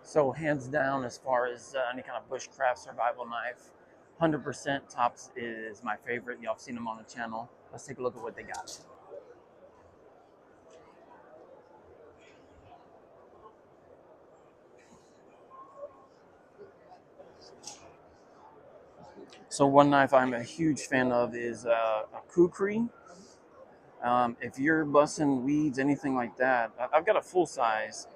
So hands down, as far as any kind of bushcraft survival knife, 100% Tops is my favorite. Y'all have seen them on the channel. Let's take a look at what they got. So one knife I'm a huge fan of is a kukri. If you're busting weeds, anything like that, I've got a full size,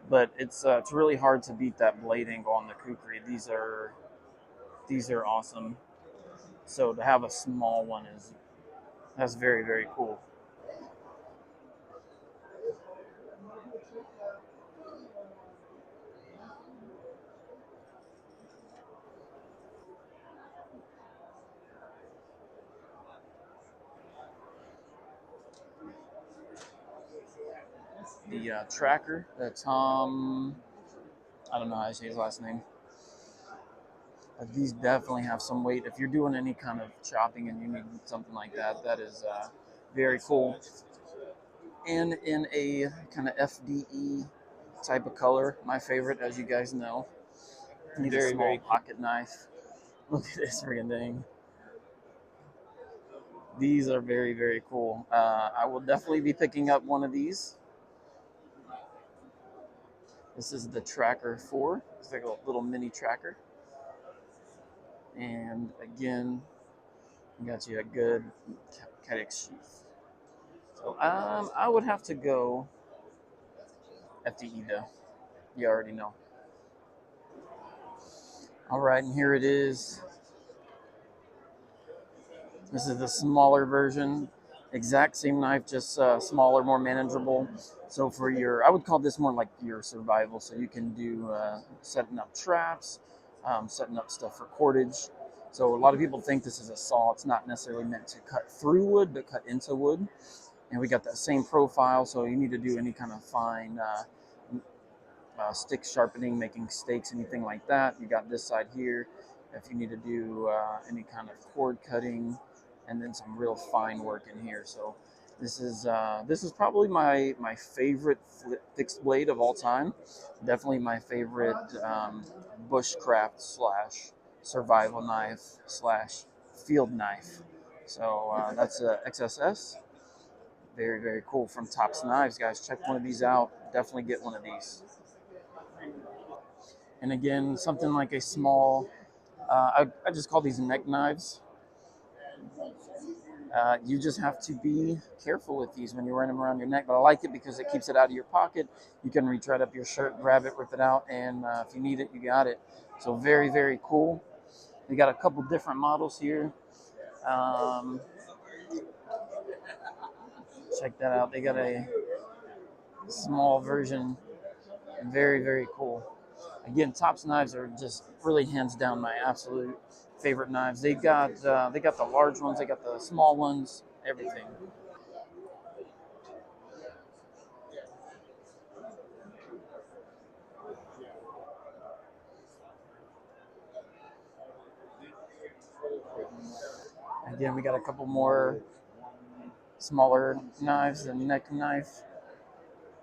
but it's really hard to beat that blade angle on the kukri. These are awesome. So to have a small one that's very, very cool. The tracker, the Tom, I don't know how to say his last name. But these definitely have some weight. If you're doing any kind of chopping and you need something like that, that is very cool. And in a kind of FDE type of color, my favorite, as you guys know. Need a small pocket knife. Look at this friggin' thing. These are very, very cool. I will definitely be picking up one of these. This is the Tracker 4. It's like a little mini tracker. And again, got you a good Cadex sheath. So I would have to go FDE though. You already know. All right, and here it is. This is the smaller version. Exact same knife, just smaller, more manageable. So for your, I would call this more like your survival. So you can do setting up traps, setting up stuff for cordage. So a lot of people think this is a saw. It's not necessarily meant to cut through wood, but cut into wood. And we got that same profile. So you need to do any kind of fine stick sharpening, making stakes, anything like that. You got this side here. If you need to do any kind of cord cutting, and then some real fine work in here. So this is probably my favorite fixed blade of all time. Definitely my favorite bushcraft slash survival knife slash field knife. So that's a XSS. Very, very cool from Tops Knives, guys. Check one of these out. Definitely get one of these. And again, something like a small, I just call these neck knives. You just have to be careful with these when you're wearing them around your neck. But I like it because it keeps it out of your pocket. You can reach right up your shirt, grab it, rip it out, and if you need it, you got it. So very, very cool. We got a couple different models here. Check that out. They got a small version. Very, very cool. Again, Tops knives are just really hands down my absolute favorite knives. They got the large ones, they got the small ones, everything. Again, we got a couple more smaller knives, the neck knife.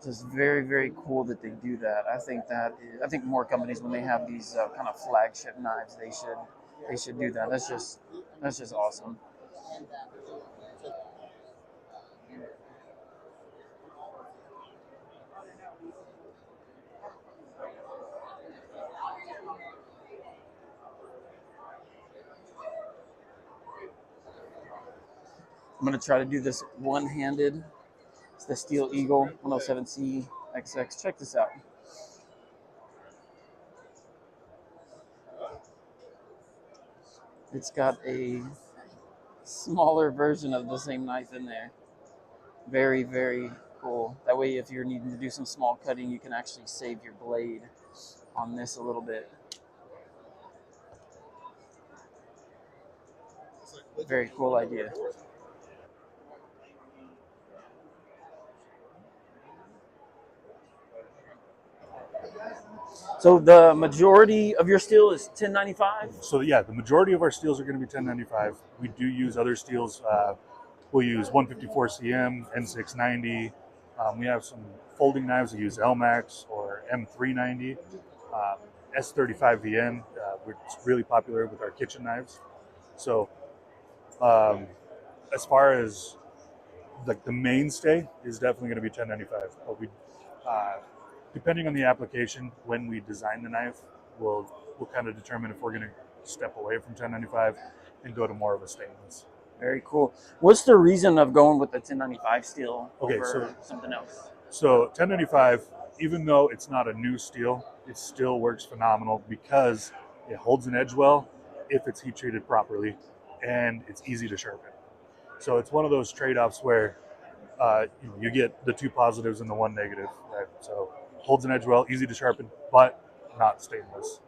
Just very, very cool that they do that. I think more companies, when they have these kind of flagship knives, they should do that. That's just awesome. I'm gonna try to do this one-handed. It's the Steel Eagle 107C XX. Check this out. It's got a smaller version of the same knife in there. Very, very cool. That way, if you're needing to do some small cutting, you can actually save your blade on this a little bit. Very cool idea. So the majority of your steel is 1095? So yeah, the majority of our steels are going to be 1095. We do use other steels. We'll use 154 cm, N690. We have some folding knives that use LMAX or M390, S35VN, which is really popular with our kitchen knives. So as far as like the mainstay is definitely going to be 1095, but we depending on the application when we design the knife, we'll kind of determine if we're going to step away from 1095 and go to more of a stainless. Very cool. What's the reason of going with the 1095 steel Okay, over something else? So 1095, even though it's not a new steel, it still works phenomenal because it holds an edge well if it's heat treated properly, and it's easy to sharpen. So it's one of those trade-offs where you get the two positives and the one negative, right? So holds an edge well, easy to sharpen, but not stainless.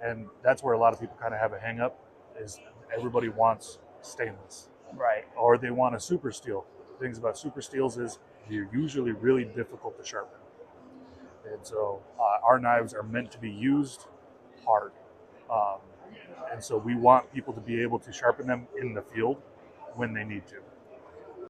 And that's where a lot of people kind of have a hang up, is everybody wants stainless. Right. Or they want a super steel. The things about super steels is they're usually really difficult to sharpen. And so our knives are meant to be used hard. And so we want people to be able to sharpen them in the field when they need to.